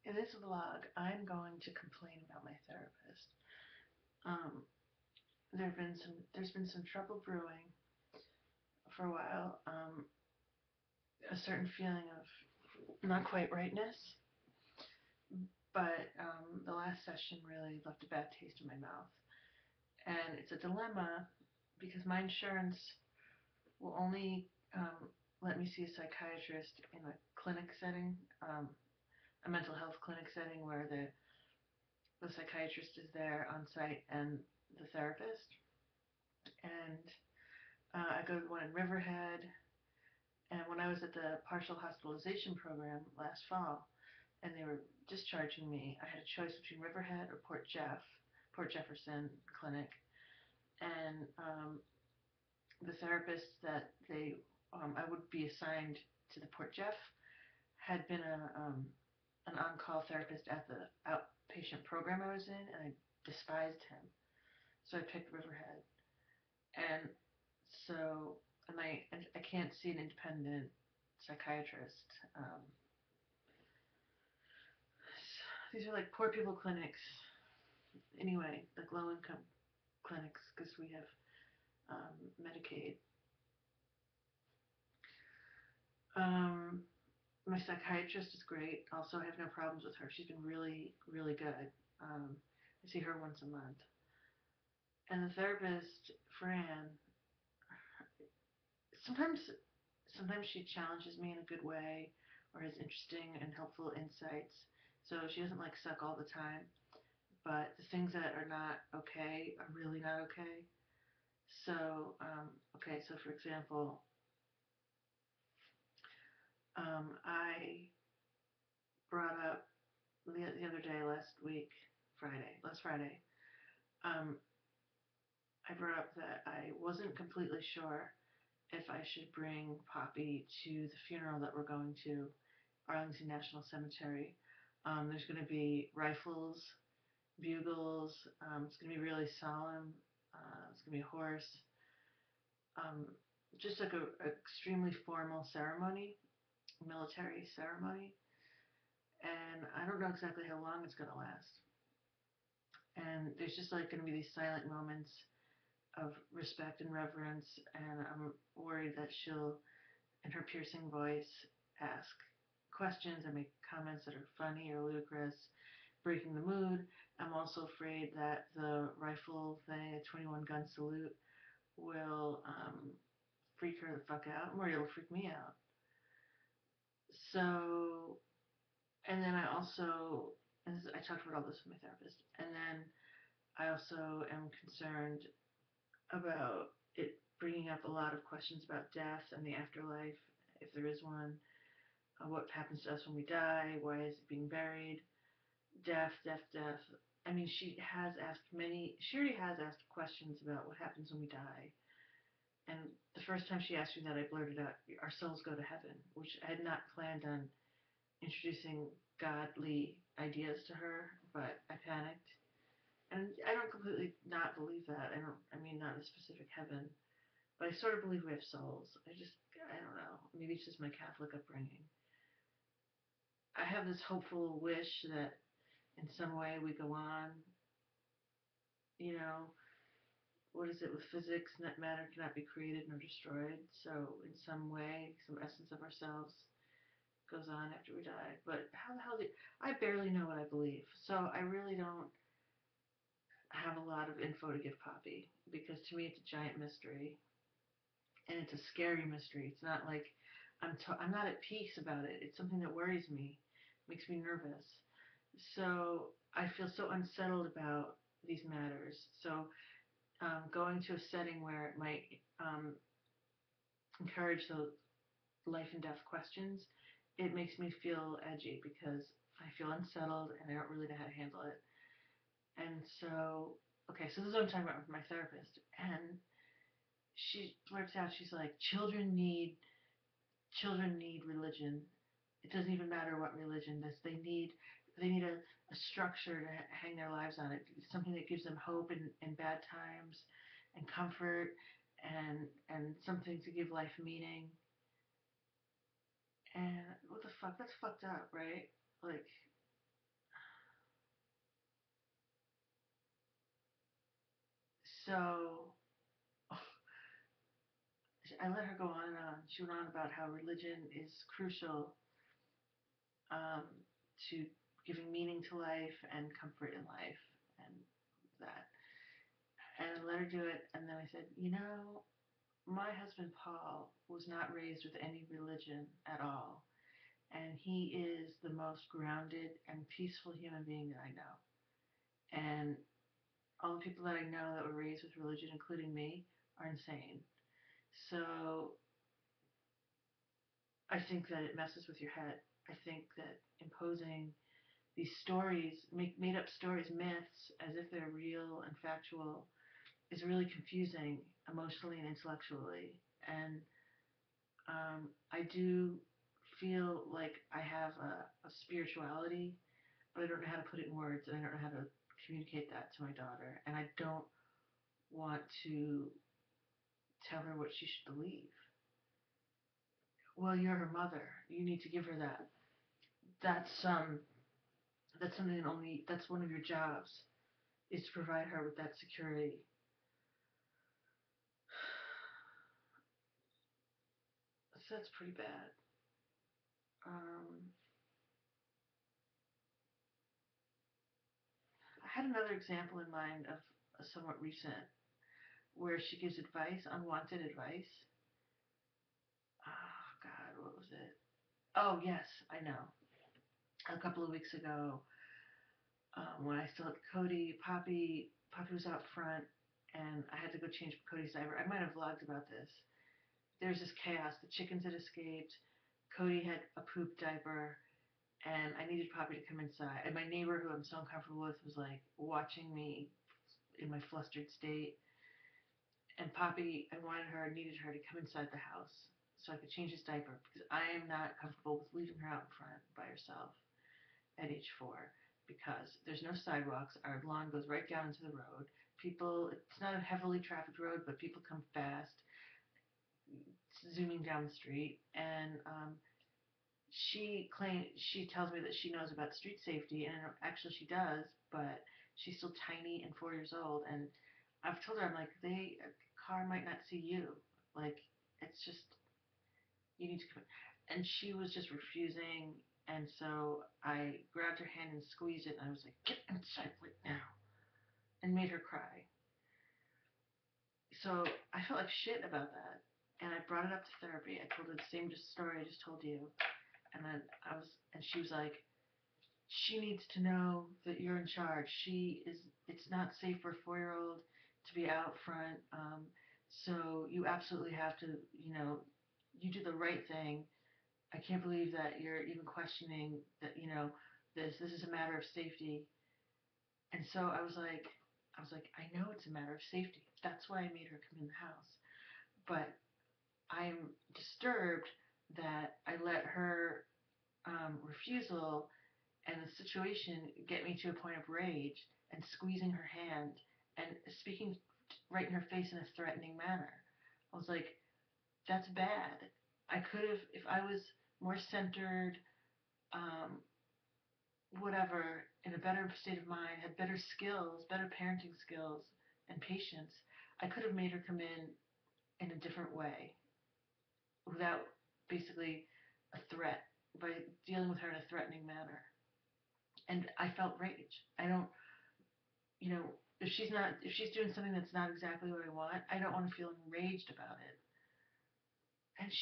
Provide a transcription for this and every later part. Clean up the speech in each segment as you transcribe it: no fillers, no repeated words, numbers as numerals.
In this vlog, I'm going to complain about my therapist. Um, there's been some trouble brewing for a while. A certain feeling of not quite rightness, but the last session really left a bad taste in my mouth, and it's a dilemma because my insurance will only let me see a psychiatrist in a clinic setting, a mental health clinic setting where the psychiatrist is there on site and the therapist. And I go to the one in Riverhead. And when I was at the partial hospitalization program last fall, and they were discharging me, I had a choice between Riverhead or Port Jefferson Clinic. And the therapist that I would be assigned to the Port Jeff had been an on-call therapist at the outpatient program I was in, and I despised him. So I picked Riverhead. And so, I can't see an independent psychiatrist. These are like poor people clinics, anyway, like low income clinics, because we have Medicaid. My psychiatrist is great. Also, I have no problems with her. She's been really, really good. I see her once a month. And the therapist, Fran, sometimes sometimes she challenges me in a good way or has interesting and helpful insights. So she doesn't like suck all the time. But the things that are not okay are really not okay. So, so for example, I brought up the other day, last Friday, um, I brought up that I wasn't completely sure if I should bring Poppy to the funeral that we're going to, Arlington National Cemetery. There's going to be rifles, bugles. It's going to be really solemn. It's going to be a horse. Um, just like a extremely formal ceremony, military ceremony. And I don't know exactly how long it's going to last. And there's just like going to be these silent moments of respect and reverence, and I'm worried that she'll, in her piercing voice, ask questions or make comments that are funny or ludicrous, breaking the mood. I'm also afraid that the rifle thing, a 21 gun salute, will freak her the fuck out, or it'll freak me out. So, and then I talked about all this with my therapist, and then I also am concerned about it bringing up a lot of questions about death and the afterlife, if there is one. What happens to us when we die? Why is it being buried? Death, death, death. I mean, she already has asked questions about what happens when we die. And the first time she asked me that, I blurted out, our souls go to heaven, which I had not planned on introducing godly ideas to her, but I panicked. And I don't completely not believe that. I mean, not a specific heaven, but I sort of believe we have souls. I don't know. Maybe it's just my Catholic upbringing. I have this hopeful wish that in some way we go on. You know, what is it with physics? That matter cannot be created nor destroyed. So in some way, some essence of ourselves goes on after we die. But how the hell I barely know what I believe. So I really don't have a lot of info to give Poppy, because to me it's a giant mystery, and it's a scary mystery. It's not like I'm not at peace about it. It's something that worries me, makes me nervous. So I feel so unsettled about these matters. So going to a setting where it might encourage the life and death questions, it makes me feel edgy because I feel unsettled and I don't really know how to handle it. And so, so this is what I'm talking about with my therapist. And she blurts out, she's like, children need religion. It doesn't even matter what religion this. They need a structure to hang their lives on. Something that gives them hope in bad times, and comfort, and something to give life meaning. And what the fuck? That's fucked up, right? Like, So I let her go on and on. She went on about how religion is crucial um, to giving meaning to life and comfort in life and that. And I let her do it. And then I said, my husband Paul was not raised with any religion at all. And he is the most grounded and peaceful human being that I know. And all the people that I know that were raised with religion, including me, are insane. So I think that it messes with your head. I think that imposing these stories, made up stories, myths, as if they're real and factual, is really confusing emotionally and intellectually. And I do feel like I have a spirituality, but I don't know how to put it in words, and I don't know how to communicate that to my daughter. And I don't want to tell her what she should believe. Well, you're her mother. You need to give her that. That's something that only that's one of your jobs is to provide her with that security. So that's pretty bad. Um, I had another example in mind of a somewhat recent where she gives advice, unwanted advice. Oh God, what was it? Oh yes, I know. A couple of weeks ago, when I still had Cody, Poppy was out front, and I had to go change Cody's diaper. I might have vlogged about this. There's this chaos. The chickens had escaped. Cody had a poop diaper, and I needed Poppy to come inside. And my neighbor, who I'm so uncomfortable with, was like watching me in my flustered state. And Poppy, I needed her to come inside the house so I could change his diaper because I am not comfortable with leaving her out in front by herself at age 4 because there's no sidewalks. Our lawn goes right down into the road. It's not a heavily trafficked road, but people come fast, zooming down the street. And she tells me that she knows about street safety, and actually she does, but she's still tiny and 4 years old. And I've told her, I'm like, a car might not see you. Like, it's just, you need to come in. And she was just refusing. And so I grabbed her hand and squeezed it, and I was like, get inside right now, and made her cry. So I felt like shit about that. And I brought it up to therapy. I told her the same story I just told you. And then and she was like, she needs to know that you're in charge. It's not safe for a 4-year-old to be out front. So you absolutely have to, you do the right thing. I can't believe that you're even questioning that, this is a matter of safety. And so I was like, I know it's a matter of safety. That's why I made her come in the house. But I'm disturbed that I let her refusal and the situation get me to a point of rage and squeezing her hand and speaking right in her face in a threatening manner. I was like, that's bad. I could have, if I was more centered, um, whatever, in a better state of mind, had better skills, better parenting skills and patience, I could have made her come in a different way without basically a threat, by dealing with her in a threatening manner. And I felt rage. I don't, if she's doing something that's not exactly what I want, I don't want to feel enraged about it. And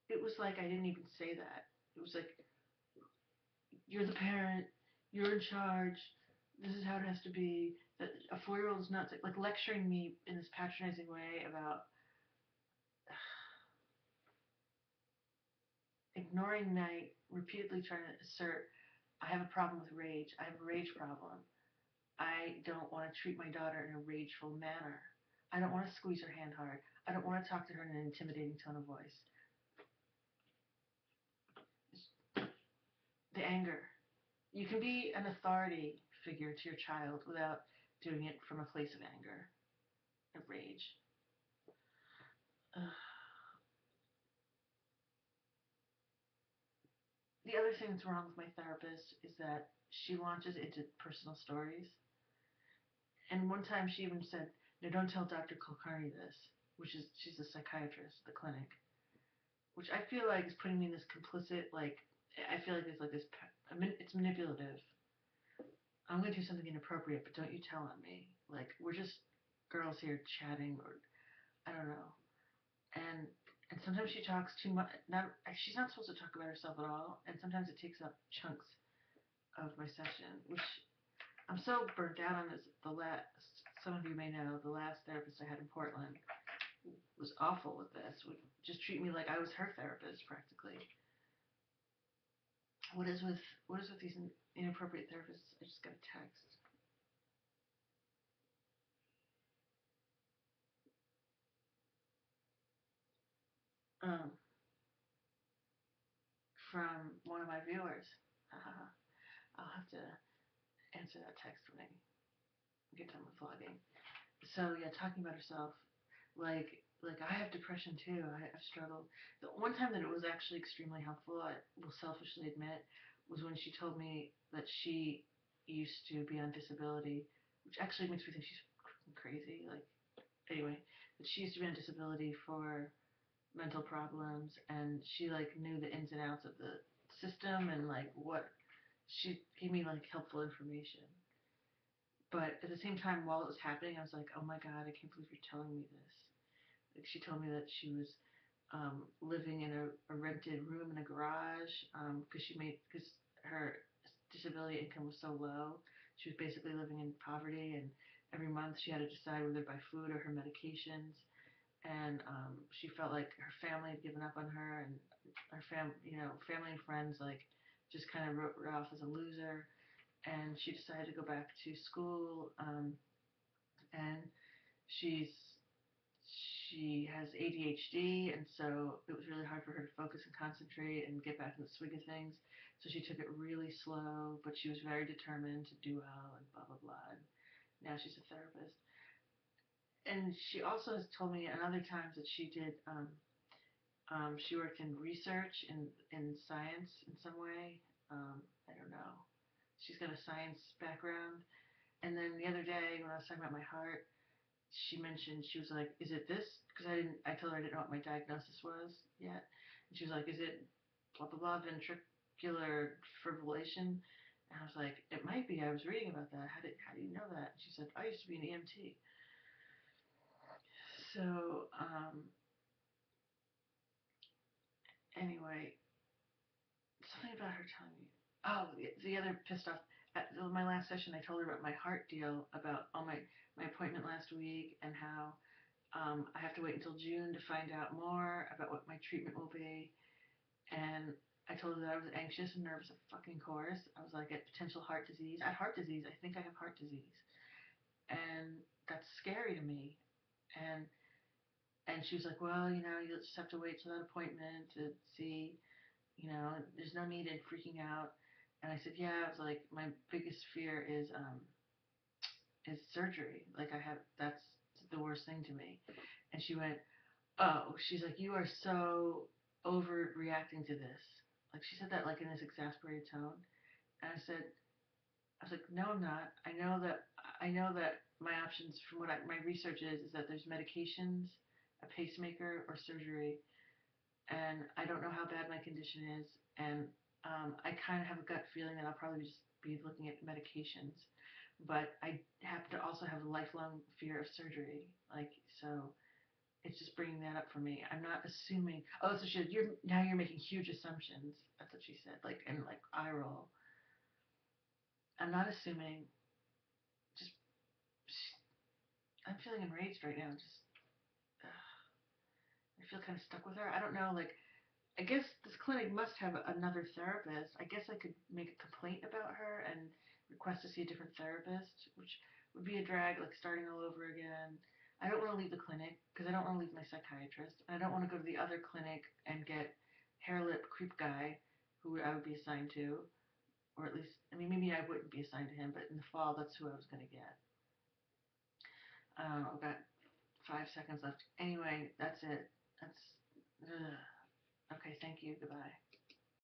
it was like I didn't even say that. It was like, you're the parent, you're in charge, this is how it has to be. That a 4-year-old is not like lecturing me in this patronizing way about ignoring my repeatedly trying to assert I have a problem with rage. I have a rage problem. I don't want to treat my daughter in a rageful manner. I don't want to squeeze her hand hard. I don't want to talk to her in an intimidating tone of voice. The anger. You can be an authority figure to your child without doing it from a place of anger, of rage. Ugh. The other thing that's wrong with my therapist is that she launches into personal stories. And one time she even said, "No, don't tell Dr. Kulkarni this," which is she's a psychiatrist at the clinic, which I feel like is putting me in this complicit like I feel like it's like this it's manipulative. I'm gonna do something inappropriate, but don't you tell on me. Like we're just girls here chatting, or I don't know. And and sometimes she talks too much. Not she's not supposed to talk about herself at all, and sometimes it takes up chunks of my session, which I'm so burnt out on. This the last some of you may know the last therapist I had in Portland was awful with this. Would just treat me like I was her therapist practically. What is with these inappropriate therapists? I just got a text. Um, from one of my viewers. I'll have to answer that text when I get done with vlogging. So yeah, talking about herself, like I have depression too. I've struggled. The one time that it was actually extremely helpful, I will selfishly admit, was when she told me that she used to be on disability, which actually makes me think she's crazy. Like anyway, that she used to be on disability for mental problems, and she like knew the ins and outs of the system and like what she gave me like helpful information. But at the same time, while it was happening, I was like, oh my god, I can't believe you're telling me this. Like she told me that she was living in a rented room in a garage because because her disability income was so low. She was basically living in poverty, and every month she had to decide whether to buy food or her medications. And she felt like her family had given up on her, and her family and friends like just kind of wrote her off as a loser. And she decided to go back to school, and she's she has ADHD, and so it was really hard for her to focus and concentrate and get back in the swing of things. So she took it really slow, but she was very determined to do well and blah blah blah. And now she's a therapist. And she also has told me at other times that she worked in research in science in some way. I don't know. She's got a science background. And then the other day when I was talking about my heart, she mentioned, she was like, "Is it this?" Because I told her I didn't know what my diagnosis was yet. And she was like, "Is it blah blah blah ventricular fibrillation?" And I was like, "It might be. I was reading about that. How do you know that?" And she said, "I used to be an EMT." So anyway, something about her telling me. Oh, the other pissed off. At my last session, I told her about my heart deal, about all my appointment last week, and how I have to wait until June to find out more about what my treatment will be. And I told her that I was anxious and nervous, of fucking course. I was like, at potential heart disease. At heart disease, I think I have heart disease, and that's scary to me. And she was like, well, you just have to wait till that appointment to see. There's no need in freaking out. And I said, yeah. I was like, my biggest fear is surgery. Like that's the worst thing to me. And she went, oh, she's like, you are so overreacting to this. Like she said that like in this exasperated tone. And I was like, no, I'm not. I know that my options from what my research is that there's medications, a pacemaker, or surgery. And I don't know how bad my condition is. And I kind of have a gut feeling that I'll probably just be looking at medications. But I happen to also have a lifelong fear of surgery. Like, so it's just bringing that up for me. I'm not assuming. Oh, so you're making huge assumptions. That's what she said. Like, and like eye roll. I'm not assuming. Just I'm feeling enraged right now. Just I feel kind of stuck with her. I don't know. Like, I guess this clinic must have another therapist. I guess I could make a complaint about her and request to see a different therapist, which would be a drag, like starting all over again. I don't want to leave the clinic because I don't want to leave my psychiatrist. I don't want to go to the other clinic and get hair lip creep guy who I would be assigned to, or at least, I mean, maybe I wouldn't be assigned to him, but in the fall, that's who I was going to get. I've got 5 seconds left. Anyway, that's it. That's, ugh. Okay, thank you. Goodbye.